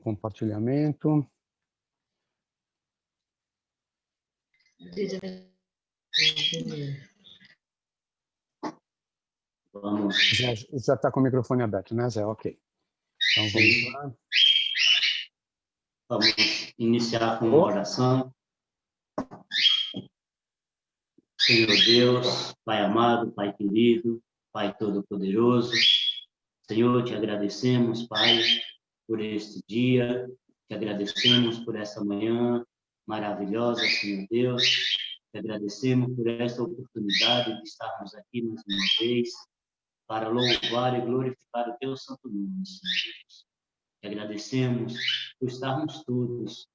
compartilhamento. Vamos. Já está com o microfone aberto, né, Zé? Ok. Então vamos lá. Vamos iniciar com uma oração. Senhor Deus, Pai amado, Pai querido, Pai todo-poderoso, Senhor, te agradecemos, Pai, por este dia, te agradecemos por essa manhã maravilhosa, Senhor Deus, te agradecemos por esta oportunidade de estarmos aqui mais uma vez para louvar e glorificar o teu santo nome, Senhor Deus. Te agradecemos por estarmos todos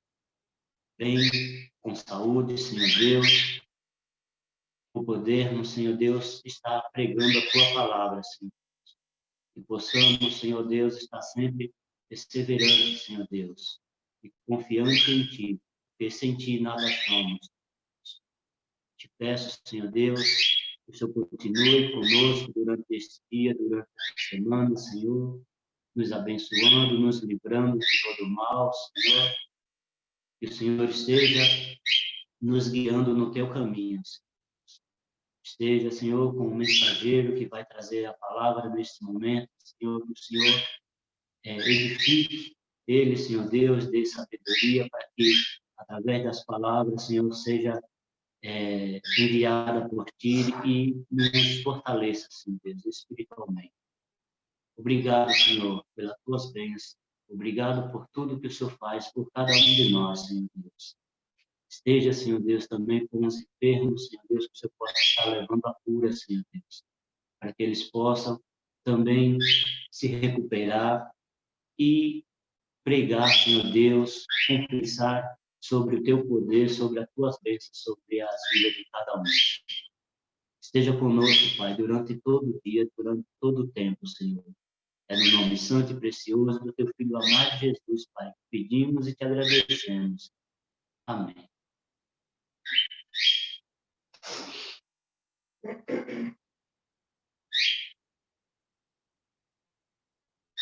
bem, com saúde, Senhor Deus, por podermos, Senhor Deus, estar pregando a tua palavra, Senhor. Que possamos, Senhor Deus, estar sempre perseverantes, Senhor Deus, e confiante em Ti, porque sem Ti nada somos. Te peço, Senhor Deus, que o Senhor continue conosco durante este dia, durante esta semana, Senhor, nos abençoando, nos livrando de todo mal, Senhor. Que o Senhor esteja nos guiando no Teu caminho, Senhor. Esteja, Senhor, com o mensageiro que vai trazer a palavra neste momento, Senhor, que o Senhor edifique ele, Senhor Deus, dê sabedoria para que, através das palavras, Senhor, seja enviada por Ti e nos fortaleça, Senhor Deus, espiritualmente. Obrigado, Senhor, pelas Tuas bênçãos. Obrigado por tudo que o Senhor faz por cada um de nós, Senhor Deus. Esteja, Senhor Deus, também com os enfermos, Senhor Deus, que o Senhor possa estar levando a cura, Senhor Deus, para que eles possam também se recuperar e pregar, Senhor Deus, confessar sobre o Teu poder, sobre as Tuas bênçãos, sobre as vidas de cada um. Esteja conosco, Pai, durante todo o dia, durante todo o tempo, Senhor. É no nome santo e precioso do Teu Filho amado Jesus, Pai, que pedimos e Te agradecemos. Amém.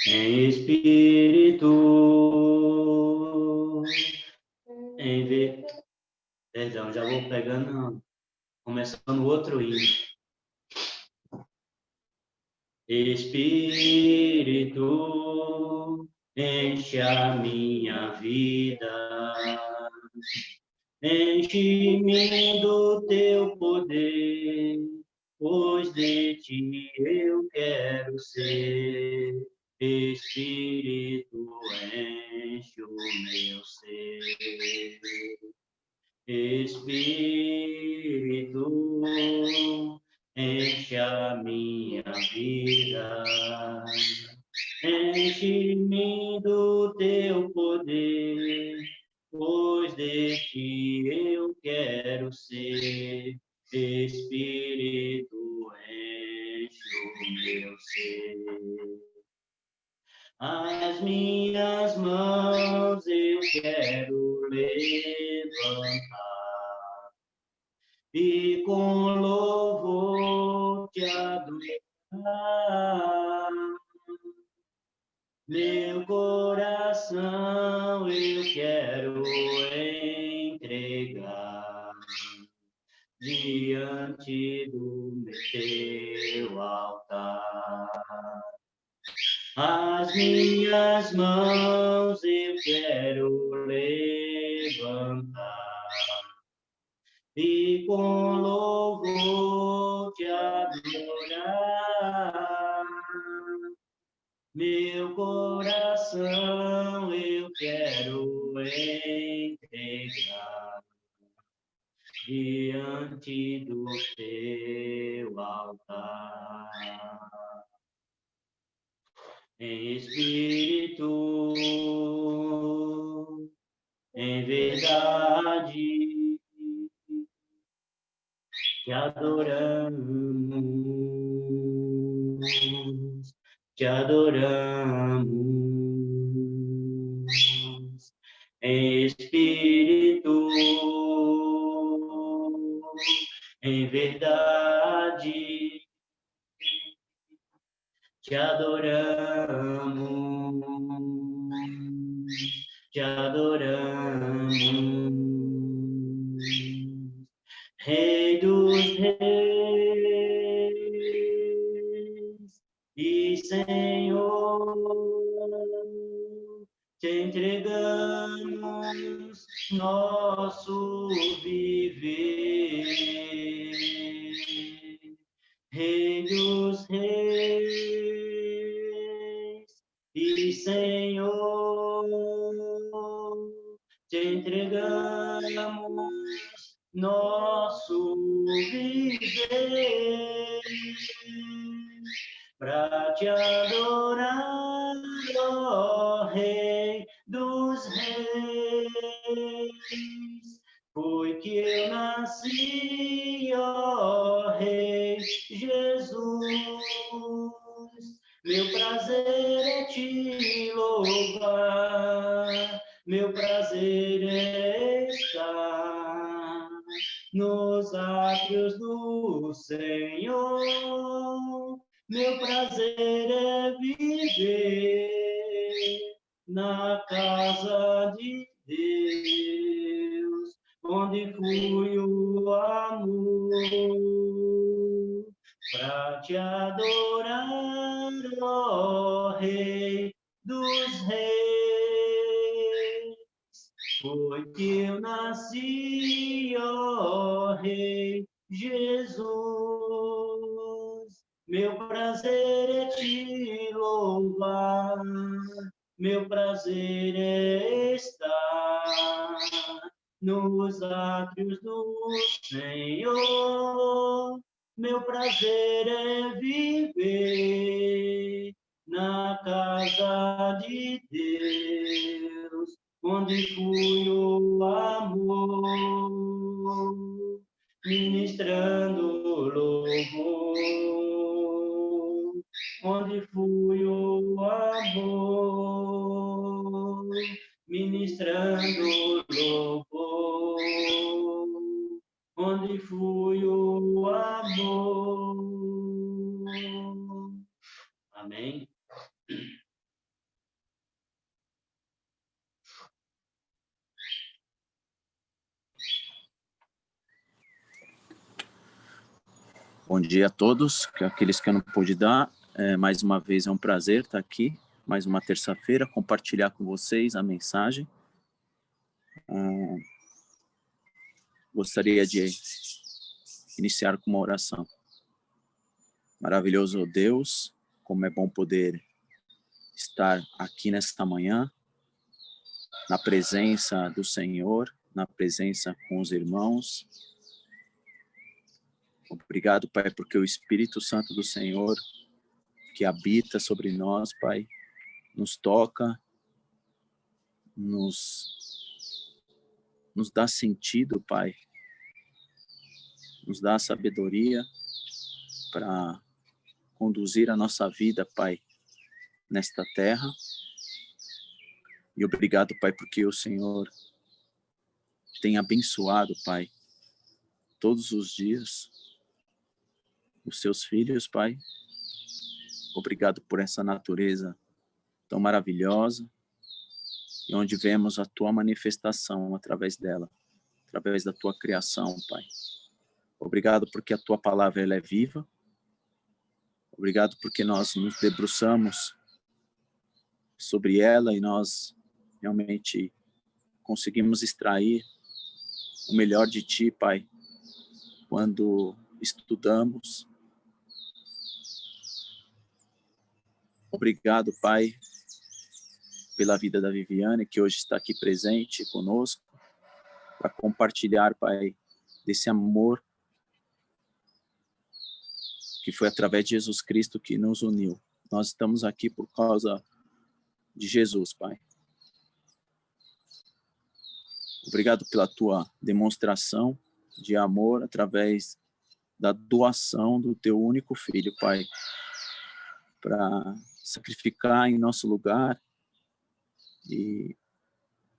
Em espírito, Perdão, já vou pegando, começando outro hino. Espírito, enche a minha vida, enche-me do Teu poder, pois de Ti eu quero ser. Espírito, enche o meu ser. Espírito, enche a minha vida, enche-me do Teu poder, pois de Ti eu quero ser. Espírito, enche o meu ser. As minhas mãos eu quero levantar e com louvor Te adorar. Meu coração eu quero entregar diante do Teu altar. As minhas mãos eu quero levantar e com louvor Te adorar. Meu coração eu quero entregar diante do Teu altar. Em espírito, em verdade, Te adoramos, Te adoramos. Em espírito, em verdade, Te adoramos, te adoramos. Rei dos reis e Senhor, te entregamos nosso viver. Rei dos reis e Senhor, te entregamos nosso viver para te adorar, ó Rei dos reis. Foi que eu nasci, ó Rei Jesus. Meu prazer é te louvar, meu prazer é estar nos átrios do Senhor. Meu prazer é viver na casa de Deus, onde flui o amor, para te adorar, ó Rei dos reis. Foi que eu nasci, ó Rei Jesus. Meu prazer é te louvar, meu prazer é estar nos átrios do Senhor. Meu prazer é viver na casa de Deus, onde flui o amor, ministrando louvor, onde flui o amor, ministrando louvor, onde flui o amor. Amém. Bom dia a todos, aqueles que eu não pude dar, mais uma vez é um prazer estar aqui, mais uma terça-feira, compartilhar com vocês a mensagem. Gostaria de iniciar com uma oração. Maravilhoso Deus, como é bom poder estar aqui nesta manhã, na presença do Senhor, na presença com os irmãos. Obrigado, Pai, porque o Espírito Santo do Senhor, que habita sobre nós, Pai, nos toca, nos dá sentido, Pai, nos dá sabedoria para conduzir a nossa vida, Pai, nesta terra. E obrigado, Pai, porque o Senhor tem abençoado, Pai, todos os dias os seus filhos, Pai. Obrigado por essa natureza tão maravilhosa e onde vemos a Tua manifestação através dela, através da Tua criação, Pai. Obrigado porque a Tua palavra ela é viva. Obrigado porque nós nos debruçamos sobre ela e nós realmente conseguimos extrair o melhor de Ti, Pai, quando estudamos. Obrigado, Pai, pela vida da Viviane, que hoje está aqui presente conosco, para compartilhar, Pai, desse amor que foi através de Jesus Cristo que nos uniu. Nós estamos aqui por causa de Jesus, Pai. Obrigado pela Tua demonstração de amor através da doação do Teu único Filho, Pai, para sacrificar em nosso lugar e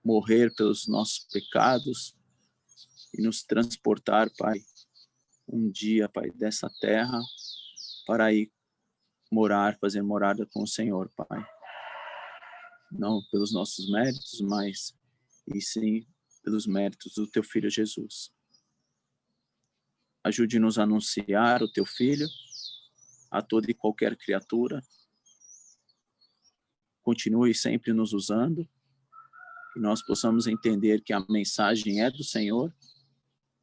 morrer pelos nossos pecados e nos transportar, Pai, um dia, Pai, dessa terra para ir morar, fazer morada com o Senhor, Pai. não pelos nossos méritos, mas e sim pelos méritos do teu Filho Jesus. Ajude-nos a anunciar o teu Filho a toda e qualquer criatura. Continue sempre nos usando, que nós possamos entender que a mensagem é do Senhor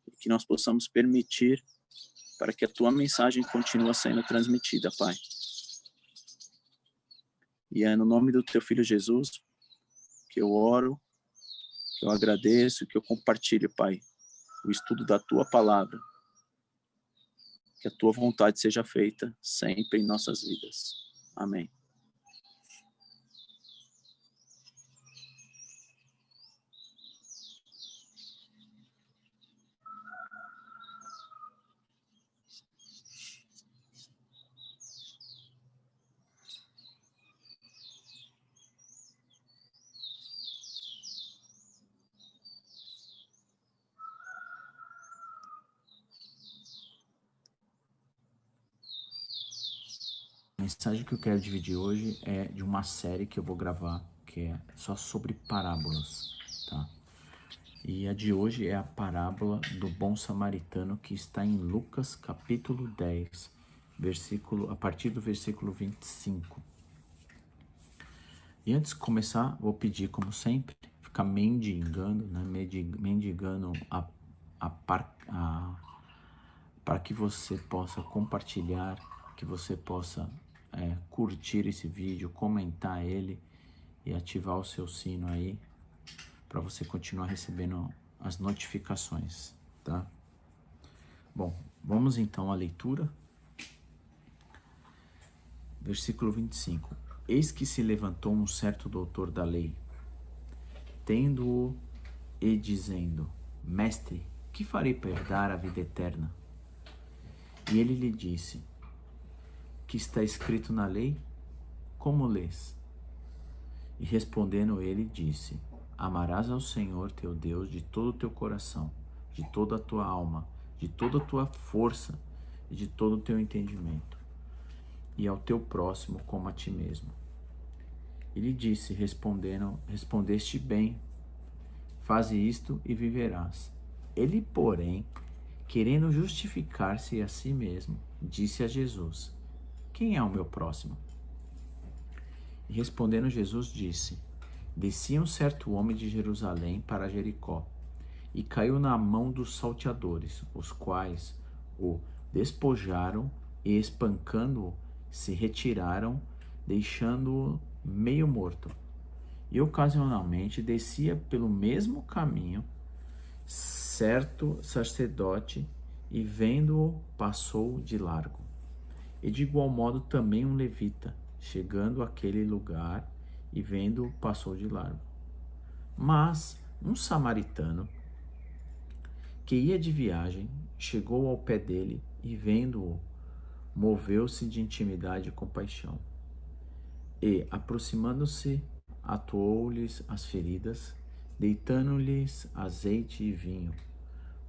e que nós possamos permitir para que a tua mensagem continue sendo transmitida, Pai. E é no nome do teu Filho Jesus que eu oro, que eu agradeço, que eu compartilho, Pai, o estudo da tua palavra. Que a tua vontade seja feita sempre em nossas vidas. Amém. A mensagem que eu quero dividir hoje é de uma série que eu vou gravar, que é só sobre parábolas, tá? E a de hoje é a parábola do bom samaritano, que está em Lucas capítulo 10, a partir do versículo 25. E antes de começar, vou pedir, como sempre, ficar mendigando, né? Mendigando para que você possa compartilhar, que você possa curtir esse vídeo, comentar ele e ativar o seu sino aí para você continuar recebendo as notificações, tá? Bom, vamos então à leitura. Versículo 25. Eis que se levantou um certo doutor da lei, tendo-o e dizendo: Mestre, que farei para herdar a vida eterna? E ele lhe disse: Que está escrito na lei? Como lês? E respondendo ele, disse: Amarás ao Senhor teu Deus de todo o teu coração, de toda a tua alma, de toda a tua força e de todo o teu entendimento, e ao teu próximo como a ti mesmo. Ele disse, respondeste bem, faze isto e viverás. Ele, porém, querendo justificar-se a si mesmo, disse a Jesus: Quem é o meu próximo? E respondendo Jesus disse: Descia um certo homem de Jerusalém para Jericó, e caiu na mão dos salteadores, os quais o despojaram e, espancando-o, se retiraram, deixando-o meio morto. E ocasionalmente descia pelo mesmo caminho certo sacerdote, e vendo-o, passou de largo. E de igual modo também um levita, chegando àquele lugar e vendo-o, passou de largo. Mas um samaritano, que ia de viagem, chegou ao pé dele e, vendo-o, moveu-se de intimidade e compaixão. E, aproximando-se, atuou-lhes as feridas, deitando-lhes azeite e vinho.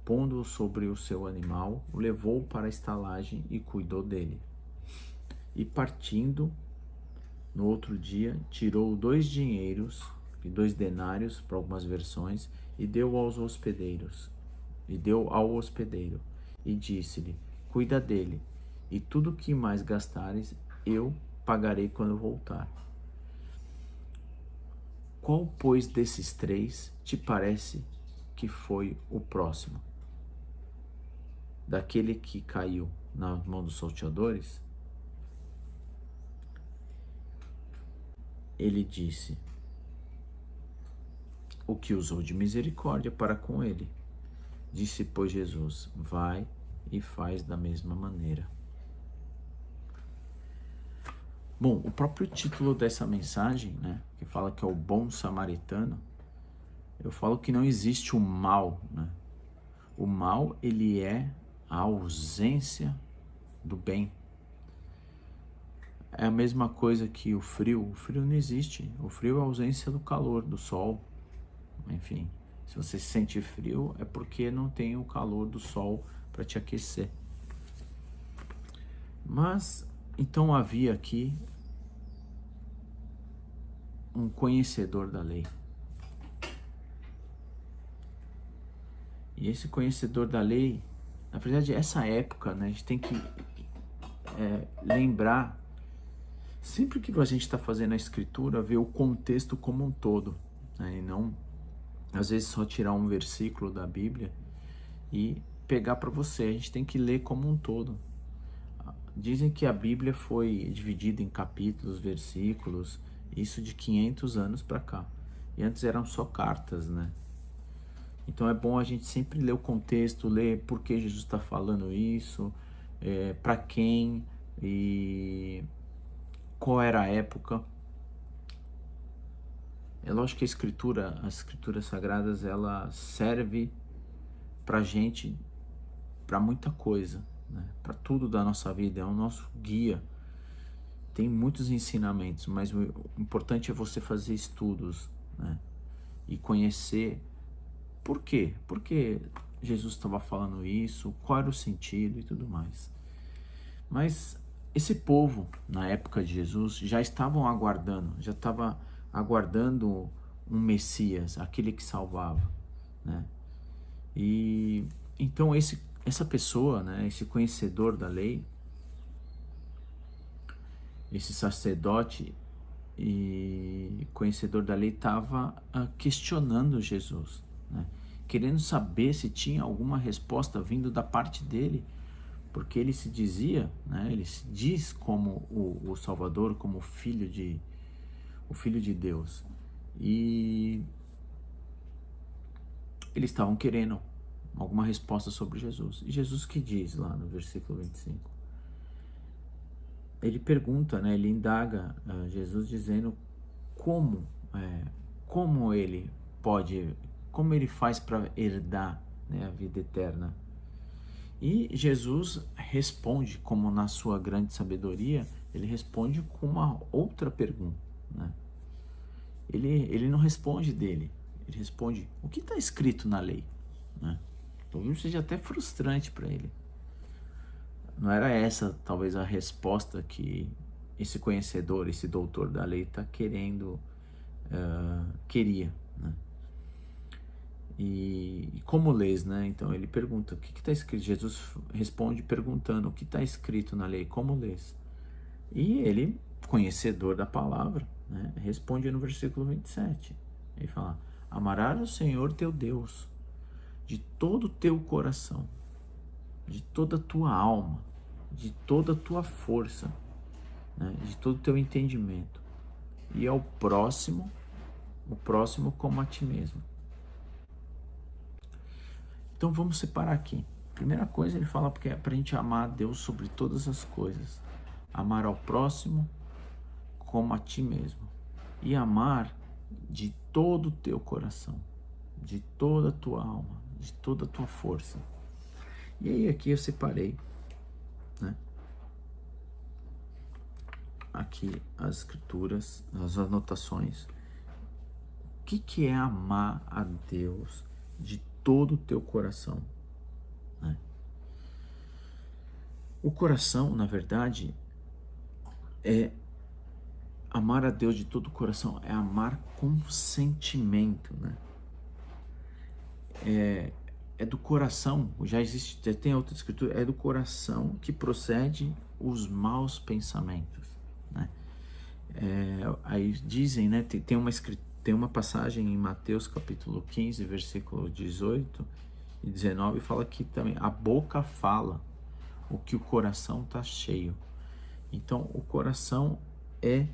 Pondo-o sobre o seu animal, o levou para a estalagem e cuidou dele. E partindo, no outro dia, tirou 2 denários, para algumas versões, e deu ao hospedeiro, e disse-lhe: Cuida dele, e tudo o que mais gastares, eu pagarei quando voltar. Qual, pois, desses 3 te parece que foi o próximo? Daquele que caiu na mão dos salteadores? Ele disse: O que usou de misericórdia para com ele. Disse, pois, Jesus: Vai e faz da mesma maneira. Bom, o próprio título dessa mensagem, né, que fala que é o bom samaritano, eu falo que não existe o mal, né? O mal, ele é a ausência do bem. É a mesma coisa que o frio. O frio não existe. O frio é a ausência do calor, do sol. Enfim, se você se sente frio, é porque não tem o calor do sol para te aquecer. Mas, então havia aqui um conhecedor da lei. E esse conhecedor da lei, na verdade, essa época, né, a gente tem que lembrar, sempre que a gente está fazendo a escritura, ver o contexto como um todo, né, e não, às vezes, só tirar um versículo da Bíblia e pegar para você. A gente tem que ler como um todo. Dizem que a Bíblia foi dividida em capítulos, versículos, isso de 500 anos para cá. E antes eram só cartas, né? Então é bom a gente sempre ler o contexto, ler por que Jesus está falando isso, para quem e qual era a época. É lógico que as escrituras sagradas, ela serve para gente, para muita coisa, né? Para tudo da nossa vida, é o nosso guia. Tem muitos ensinamentos, mas o importante é você fazer estudos, né? E conhecer por quê? Por que Jesus estava falando isso, qual era o sentido e tudo mais. Mas esse povo, na época de Jesus, já estavam aguardando, um Messias, aquele que salvava, né? E então essa pessoa, né, esse conhecedor da lei, esse sacerdote e conhecedor da lei, estava questionando Jesus, né? Querendo saber se tinha alguma resposta vindo da parte dele, porque ele se dizia, né, ele se diz como o Salvador, como o Filho de Deus. E eles estavam querendo alguma resposta sobre Jesus. E Jesus que diz lá no versículo 25? Ele pergunta, né, ele indaga Jesus dizendo como ele pode, como ele faz para herdar, né, a vida eterna. E Jesus responde, como na sua grande sabedoria, ele responde com uma outra pergunta, né? Ele não responde dele, ele responde o que está escrito na lei, né? Talvez seja até frustrante para ele. Não era essa talvez a resposta que esse conhecedor, esse doutor da lei está queria, né? E como lês, né? Então ele pergunta, o que está escrito? Jesus responde perguntando, o que está escrito na lei? Como lês? E ele, conhecedor da palavra, né, responde no versículo 27. Ele fala, amarás o Senhor teu Deus de todo o teu coração, de toda a tua alma, de toda a tua força, né, de todo o teu entendimento, e ao próximo, o próximo como a ti mesmo. Então vamos separar aqui. Primeira coisa, ele fala porque é para a gente amar a Deus sobre todas as coisas, amar ao próximo como a ti mesmo, e amar de todo o teu coração, de toda a tua alma, de toda a tua força. E aí aqui eu separei, né, aqui as escrituras, as anotações. O que é amar a Deus de todo o teu coração, né? O coração, na verdade, amar a Deus de todo o coração é amar com sentimento, né? É do coração, já tem outra escritura, é do coração que procede os maus pensamentos, né? Aí dizem, né, tem uma passagem em Mateus capítulo 15, versículo 18 e 19, fala que também a boca fala o que o coração está cheio. Então o coração é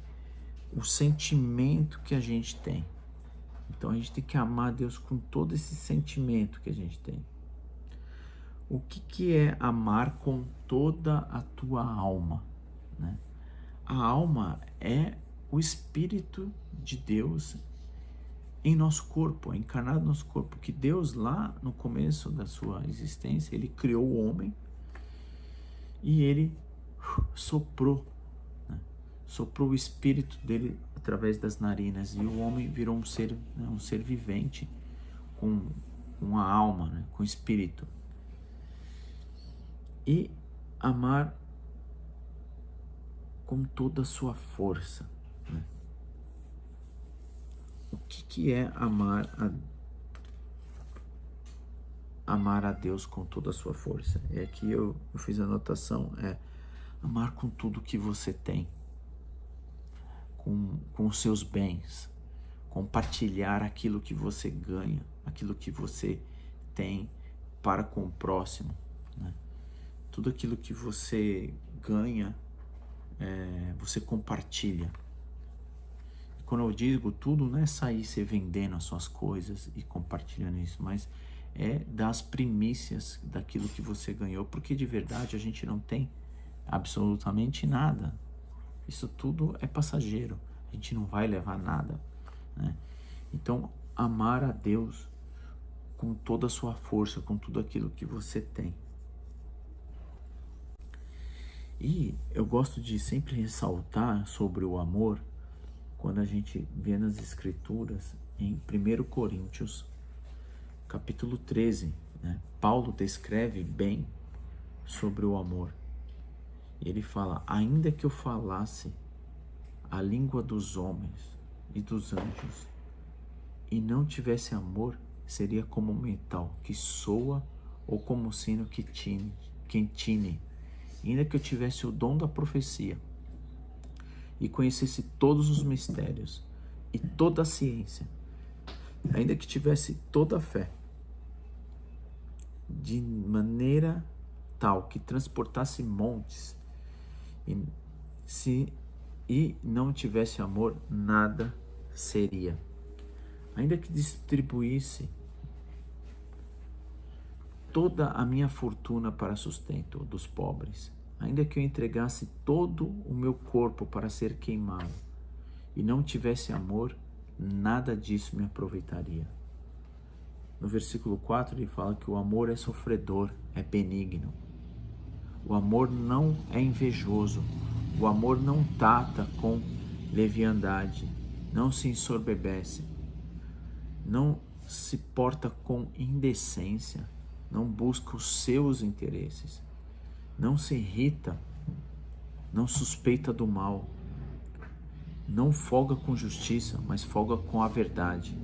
o sentimento que a gente tem. Então a gente tem que amar a Deus com todo esse sentimento que a gente tem. O que é amar com toda a tua alma, né? A alma é o Espírito de Deus em nosso corpo, é encarnado no nosso corpo, que Deus lá no começo da sua existência, ele criou o homem e ele soprou o Espírito dele através das narinas, e o homem virou um ser, né, um ser vivente com uma alma, né, com espírito. E amar com toda a sua força, né? o que é amar a Deus com toda a sua força? E aqui eu fiz a anotação, amar com tudo que você tem, com os seus bens, compartilhar aquilo que você ganha, aquilo que você tem para com o próximo, né? Tudo aquilo que você ganha, você compartilha. E quando eu digo tudo, não é sair você vendendo as suas coisas e compartilhando isso, mas é das primícias daquilo que você ganhou, porque de verdade a gente não tem absolutamente nada. Isso tudo é passageiro, a gente não vai levar nada, né? Então, amar a Deus com toda a sua força, com tudo aquilo que você tem. E eu gosto de sempre ressaltar sobre o amor quando a gente vê nas Escrituras, em 1 Coríntios, capítulo 13, né? Paulo descreve bem sobre o amor. Ele fala: ainda que eu falasse a língua dos homens e dos anjos e não tivesse amor, seria como metal que soa ou como sino que tine. Ainda que eu tivesse o dom da profecia e conhecesse todos os mistérios e toda a ciência, ainda que tivesse toda a fé, de maneira tal que transportasse montes, e não tivesse amor, nada seria. Ainda que distribuísse toda a minha fortuna para sustento dos pobres, ainda que eu entregasse todo o meu corpo para ser queimado e não tivesse amor, nada disso me aproveitaria. No versículo 4 ele fala que o amor é sofredor, é benigno. O amor não é invejoso, o amor não trata com leviandade, não se ensoberbece, não se porta com indecência, não busca os seus interesses, não se irrita, não suspeita do mal, não folga com justiça, mas folga com a verdade.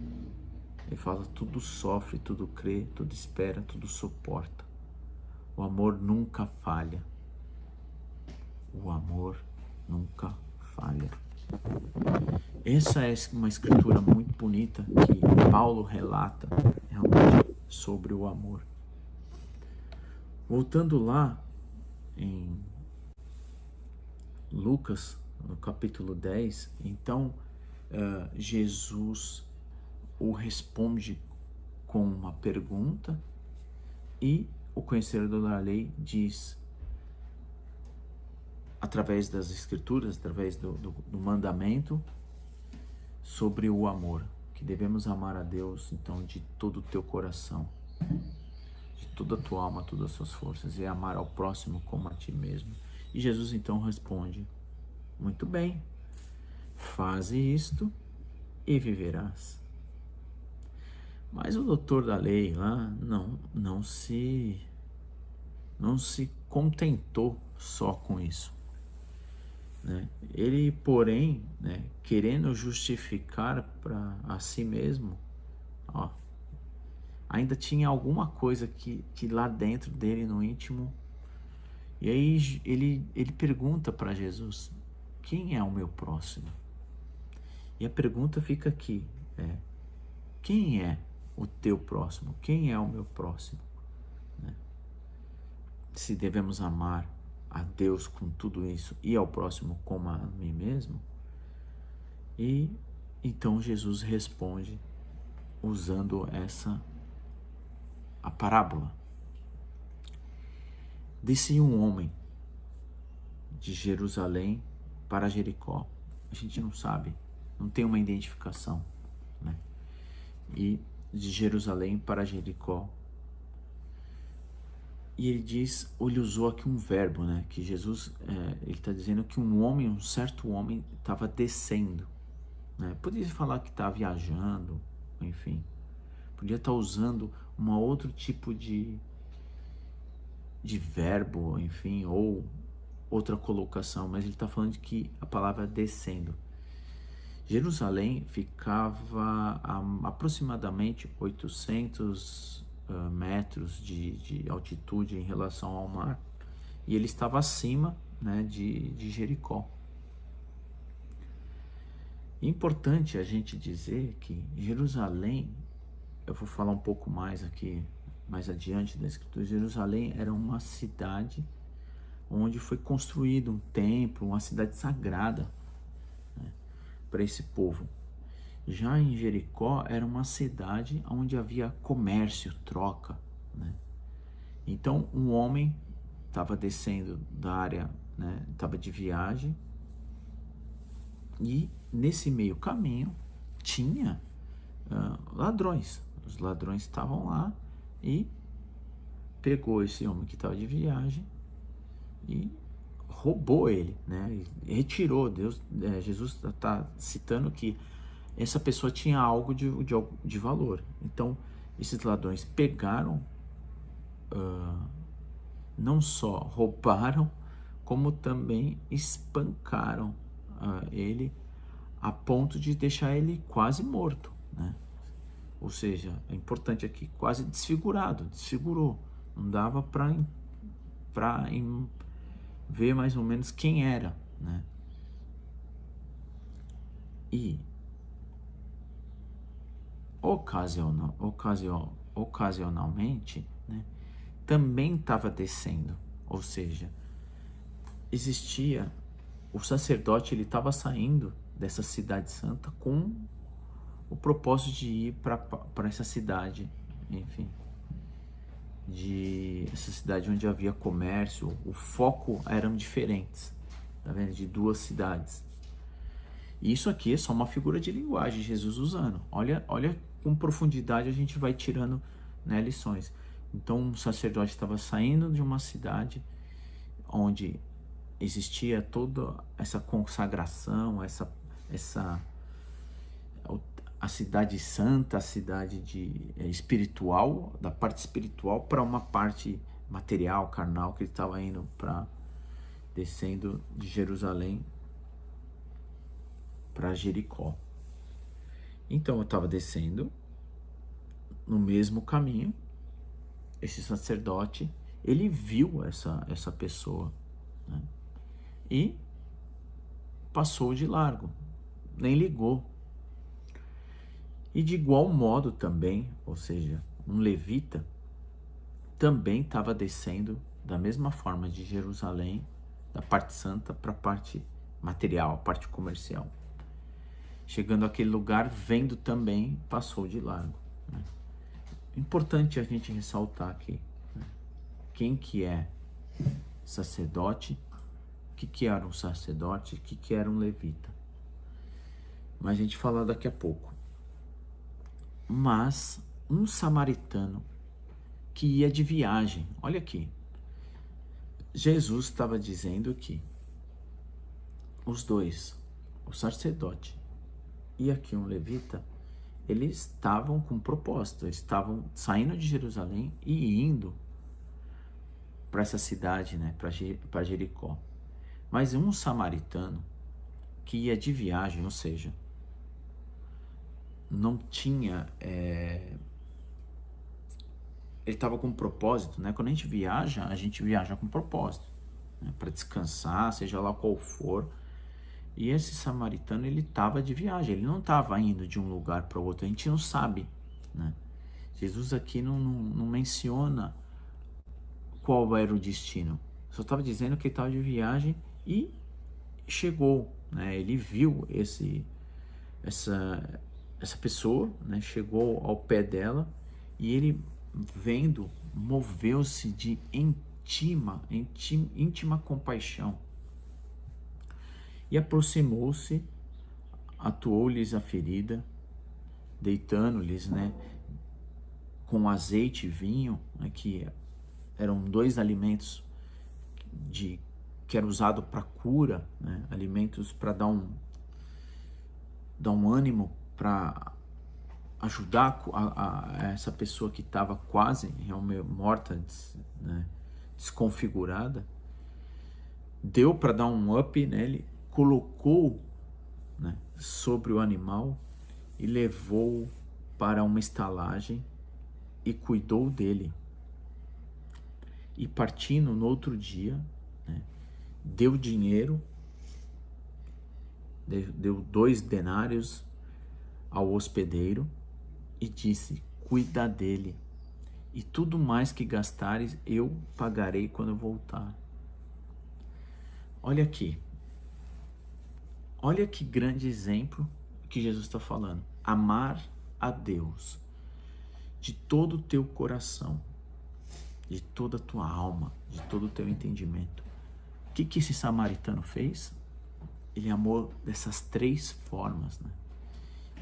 Ele fala: tudo sofre, tudo crê, tudo espera, tudo suporta. O amor nunca falha. O amor nunca falha. Essa é uma escritura muito bonita que Paulo relata realmente sobre o amor. Voltando lá em Lucas, no capítulo 10, então Jesus o responde com uma pergunta e o conhecedor da lei diz, através das escrituras, através do mandamento, sobre o amor, que devemos amar a Deus então de todo o teu coração, de toda a tua alma, todas as suas forças, e amar ao próximo como a ti mesmo. E Jesus então responde: muito bem, faze isto e viverás. Mas o doutor da lei lá não se contentou só com isso, né? Ele, porém, né, querendo justificar para a si mesmo, ainda tinha alguma coisa que lá dentro dele, no íntimo, e aí ele pergunta para Jesus: quem é o meu próximo? E a pergunta fica aqui, quem é o teu próximo? Quem é o meu próximo? Né? Se devemos amar a Deus com tudo isso e ao próximo como a mim mesmo. E então Jesus responde usando a parábola. Descia um homem de Jerusalém para Jericó. A gente não sabe, não tem uma identificação, né? E de Jerusalém para Jericó. E ele diz, ele usou aqui um verbo, né? Que Jesus, ele está dizendo que um certo homem estava descendo, né? Podia falar que está viajando, enfim. Podia estar usando um outro tipo de verbo, enfim, ou outra colocação, mas ele está falando de que a palavra descendo. Jerusalém ficava a aproximadamente 800 metros de altitude em relação ao mar, e ele estava acima, né, de Jericó. Importante a gente dizer que Jerusalém, eu vou falar um pouco mais aqui, mais adiante da escritura, Jerusalém era uma cidade onde foi construído um templo, uma cidade sagrada, né, para esse povo. Já em Jericó era uma cidade onde havia comércio, troca, né? Então um homem estava descendo da área, né, estava de viagem, e nesse meio caminho tinha ladrões. Os ladrões estavam lá e pegou esse homem que estava de viagem e roubou ele, né? E retirou. Jesus está citando que essa pessoa tinha algo de valor. Então esses ladrões pegaram, não só roubaram, como também espancaram ele a ponto de deixar ele quase morto, né? Ou seja, é importante aqui, quase desfigurou. Não dava para ver mais ou menos quem era, né? E ocasionalmente, né, também estava descendo, ou seja, existia, o sacerdote, ele estava saindo dessa cidade santa com o propósito de ir para essa cidade, enfim, essa cidade onde havia comércio. O foco eram diferentes, tá vendo? De duas cidades. E isso aqui é só uma figura de linguagem, Jesus usando. Olha com profundidade a gente vai tirando, né, lições. Então um sacerdote estava saindo de uma cidade onde existia toda essa consagração, a cidade santa, a cidade espiritual, da parte espiritual, para uma parte material, carnal, que ele estava indo descendo de Jerusalém para Jericó. Então eu estava descendo no mesmo caminho. Esse sacerdote, ele viu essa pessoa, né, e passou de largo, nem ligou. E de igual modo também, ou seja, um levita também estava descendo da mesma forma de Jerusalém, da parte santa para a parte material, a parte comercial. Chegando àquele lugar, vendo também, passou de largo, né? Importante a gente ressaltar aqui, né, quem que é sacerdote, o que era um sacerdote, o que era um levita. Mas a gente fala daqui a pouco. Mas um samaritano que ia de viagem, olha aqui, Jesus estava dizendo que os dois, o sacerdote e aqui um levita, eles estavam com propósito, eles estavam saindo de Jerusalém e indo para essa cidade, né, para Jericó. Mas um samaritano que ia de viagem, ou seja, não tinha, ele estava com propósito, né? Quando a gente viaja com propósito, né, para descansar, seja lá qual for. E esse samaritano, ele estava de viagem, ele não estava indo de um lugar para o outro, a gente não sabe, né? Jesus aqui não menciona qual era o destino, só estava dizendo que ele estava de viagem e chegou, né? Ele viu essa pessoa, né? Chegou ao pé dela e ele, vendo, moveu-se de íntima compaixão e aproximou-se, atuou-lhes a ferida, deitando-lhes, né, com azeite e vinho, né, que eram dois alimentos que era usado para cura, né, alimentos para dar um ânimo, para ajudar a essa pessoa que estava quase morta, né, desconfigurada. Deu para dar um up nele, colocou né, sobre o animal e levou-o para uma estalagem e cuidou dele. E partindo no outro dia, né, deu dinheiro, deu 2 denários ao hospedeiro e disse: cuida dele, e tudo mais que gastares eu pagarei quando eu voltar. Olha aqui, olha que grande exemplo que Jesus está falando. Amar a Deus de todo o teu coração, de toda a tua alma, de todo o teu entendimento. O que esse samaritano fez? Ele amou dessas 3 formas, né?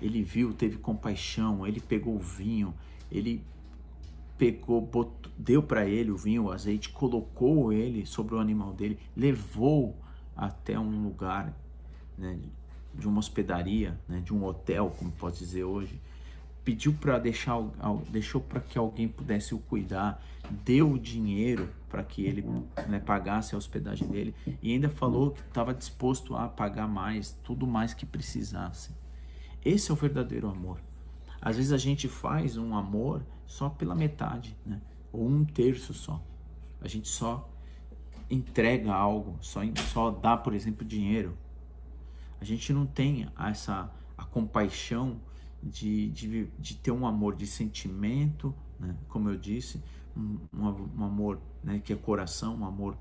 Ele viu, teve compaixão, ele pegou o vinho, ele pegou, deu para ele o vinho, o azeite, colocou ele sobre o animal dele, levou até um lugar, né, de uma hospedaria, né, de um hotel, como pode dizer hoje, pediu para deixou para que alguém pudesse o cuidar, deu dinheiro para que ele, né, pagasse a hospedagem dele e ainda falou que estava disposto a pagar mais, tudo mais que precisasse. Esse é o verdadeiro amor. Às vezes a gente faz um amor só pela metade, né? Ou 1/3 só. A gente só entrega algo, só dá, por exemplo, dinheiro. A gente não tem a compaixão de ter um amor de sentimento, né? Como eu disse, um amor, né, que é coração, um amor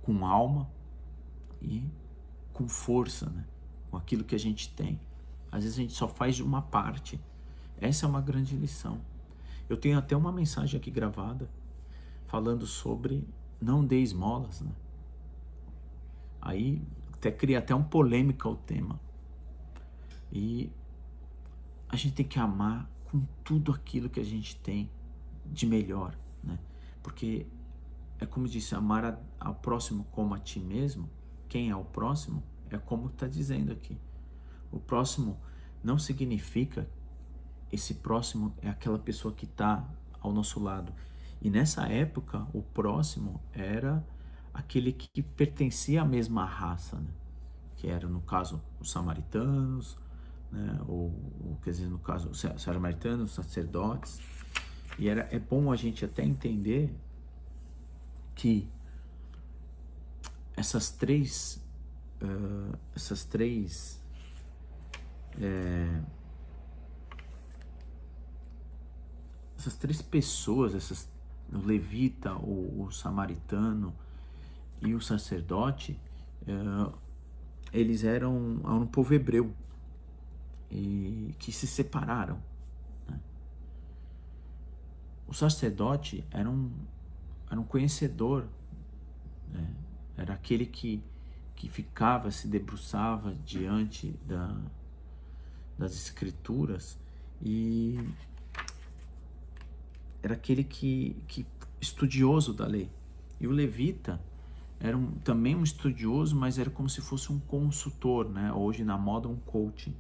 com alma e com força, né? Com aquilo que a gente tem. Às vezes a gente só faz de uma parte. Essa é uma grande lição. Eu tenho até uma mensagem aqui gravada falando sobre não dê esmolas, né? Aí cria até uma polêmica o tema. E a gente tem que amar com tudo aquilo que a gente tem de melhor, né? Porque é como disse, amar ao próximo como a ti mesmo. Quem é o próximo? É como está dizendo aqui. O próximo não significa, esse próximo é aquela pessoa que está ao nosso lado. E nessa época, o próximo era aquele que pertencia à mesma raça, né? Que era, no caso, os samaritanos, né? Ou quer dizer, no caso, os samaritanos, os sacerdotes. E é bom a gente até entender que essas três pessoas, o levita, o samaritano e o sacerdote, eles eram um povo hebreu e que se separaram, né? O sacerdote era um conhecedor, né? Era aquele que ficava, se debruçava diante das escrituras e era aquele que estudioso da lei. E o levita era também um estudioso, mas era como se fosse um consultor, né? Hoje na moda um coaching.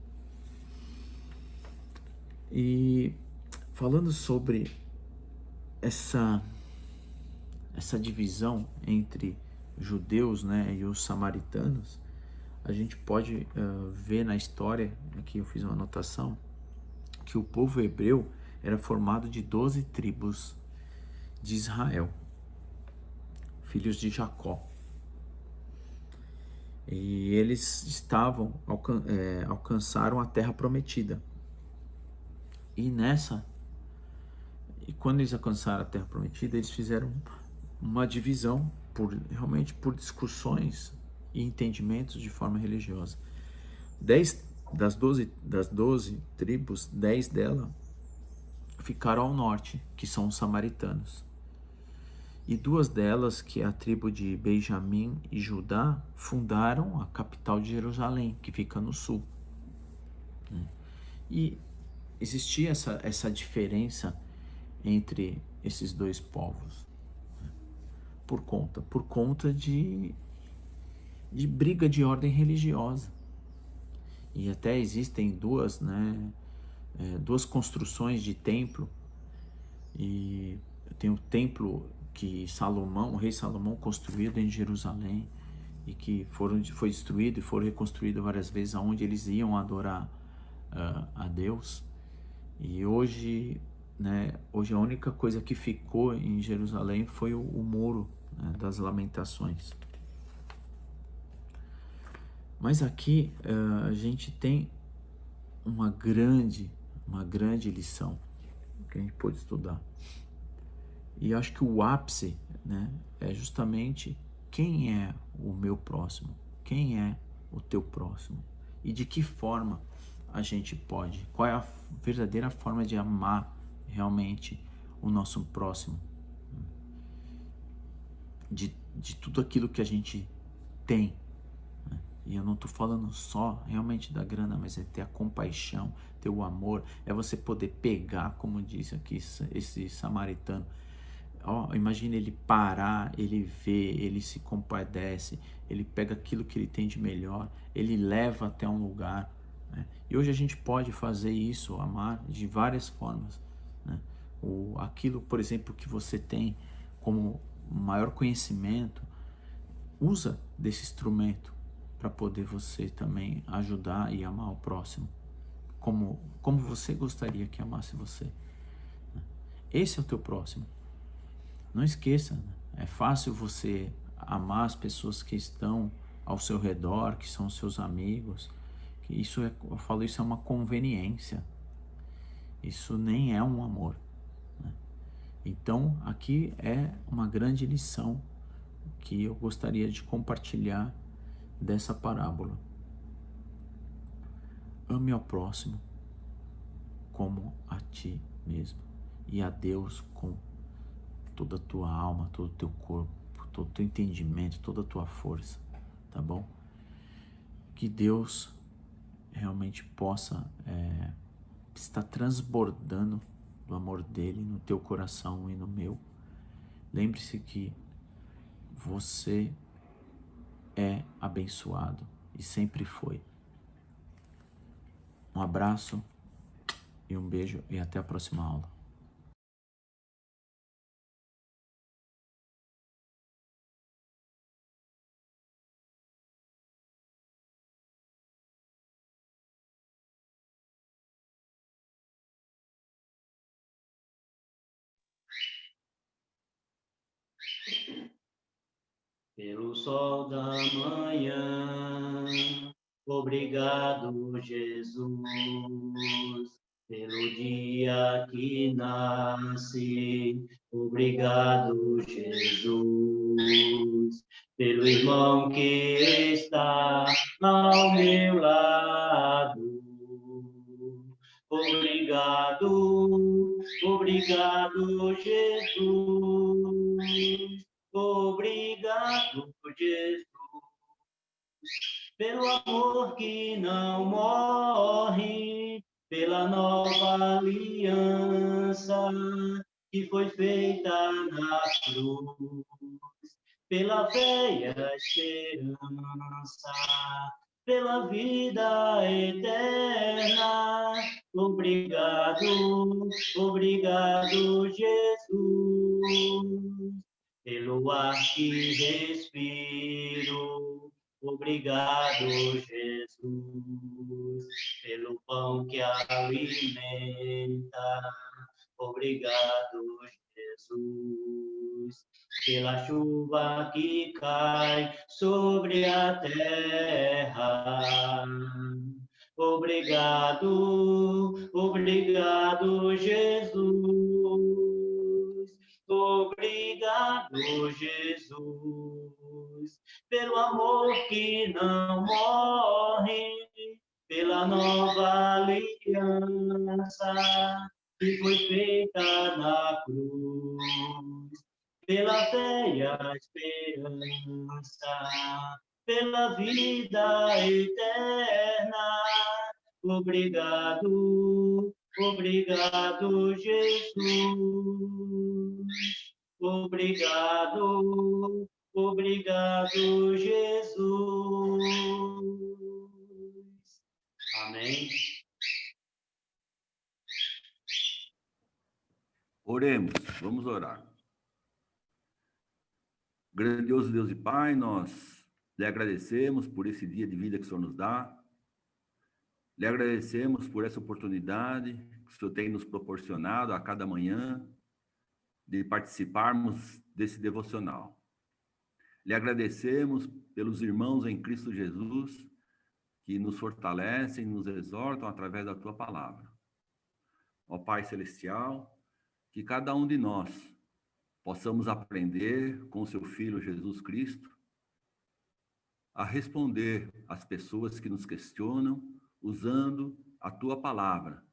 E falando sobre essa divisão entre judeus, né, e os samaritanos, a gente pode ver na história, aqui eu fiz uma anotação, que o povo hebreu era formado de 12 tribos de Israel, filhos de Jacó. E eles alcançaram a terra prometida. E quando eles alcançaram a terra prometida, eles fizeram uma divisão realmente por discussões e entendimentos de forma religiosa. 10 das 12 tribos, 10 delas ficaram ao norte, que são os samaritanos. E 2 delas, que é a tribo de Benjamim e Judá, fundaram a capital de Jerusalém, que fica no sul. E existia essa diferença entre esses 2 povos, por conta de briga de ordem religiosa. E até existem 2 construções de templo. E tem o templo que o rei Salomão construiu em Jerusalém, e que foi destruído e foram reconstruídos várias vezes, aonde eles iam adorar a Deus. E hoje, né, hoje a única coisa que ficou em Jerusalém foi o muro, né, das lamentações. Mas aqui a gente tem uma grande lição que a gente pode estudar. E acho que o ápice, né, é justamente quem é o meu próximo, quem é o teu próximo e de que forma a gente pode, qual é a verdadeira forma de amar realmente o nosso próximo, de tudo aquilo que a gente tem. E eu não estou falando só realmente da grana, mas é ter a compaixão, ter o amor, é você poder pegar, como disse aqui esse samaritano. Imagina ele parar, ele vê, ele se compadece, ele pega aquilo que ele tem de melhor, ele leva até um lugar, né? E hoje a gente pode fazer isso, amar de várias formas, né? Aquilo, por exemplo, que você tem como maior conhecimento, usa desse instrumento para poder você também ajudar e amar o próximo, como você gostaria que amasse você, né? Esse é o teu próximo. Não esqueça, né? É fácil você amar as pessoas que estão ao seu redor, que são seus amigos. Que eu falo, isso é uma conveniência. Isso nem é um amor, né? Então, aqui é uma grande lição que eu gostaria de compartilhar dessa parábola. Ame ao próximo como a ti mesmo e a Deus com toda a tua alma, todo o teu corpo, todo o teu entendimento, toda a tua força, tá bom? Que Deus realmente possa estar transbordando do amor dele no teu coração e no meu. Lembre-se que você é abençoado e sempre foi. Um abraço e um beijo e até a próxima aula. Pelo sol da manhã, obrigado, Jesus, pelo dia que nasce, obrigado, Jesus, pelo irmão que está ao meu lado. Obrigado, obrigado, Jesus. Obrigado, Jesus, pelo amor que não morre, pela nova aliança que foi feita na cruz, pela fé e a esperança, pela vida eterna. Obrigado, obrigado, Jesus. Pelo ar que respiro, obrigado, Jesus. Pelo pão que alimenta, obrigado, Jesus. Pela chuva que cai sobre a terra, obrigado, obrigado, Jesus. Obrigado, Jesus, pelo amor que não morre, pela nova aliança que foi feita na cruz, pela fé e a esperança, pela vida eterna. Obrigado, obrigado, Jesus. Obrigado, obrigado, Jesus. Amém. Oremos, vamos orar. Grandioso Deus e Pai, nós Lhe agradecemos por esse dia de vida que o Senhor nos dá. Lhe agradecemos por essa oportunidade que o Senhor tem nos proporcionado a cada manhã de participarmos desse devocional. Lhe agradecemos pelos irmãos em Cristo Jesus que nos fortalecem, nos exortam através da tua palavra. Ó Pai Celestial, que cada um de nós possamos aprender com o seu Filho Jesus Cristo a responder às pessoas que nos questionam usando a tua palavra,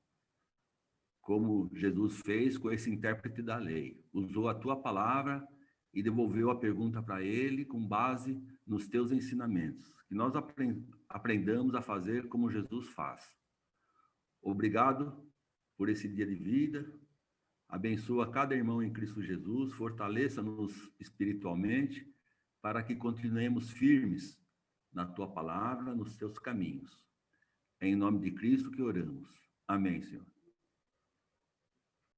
como Jesus fez com esse intérprete da lei. Usou a tua palavra e devolveu a pergunta para ele com base nos teus ensinamentos. Que nós aprendamos a fazer como Jesus faz. Obrigado por esse dia de vida. Abençoa cada irmão em Cristo Jesus. Fortaleça-nos espiritualmente para que continuemos firmes na tua palavra, nos teus caminhos. É em nome de Cristo que oramos. Amém, Senhor.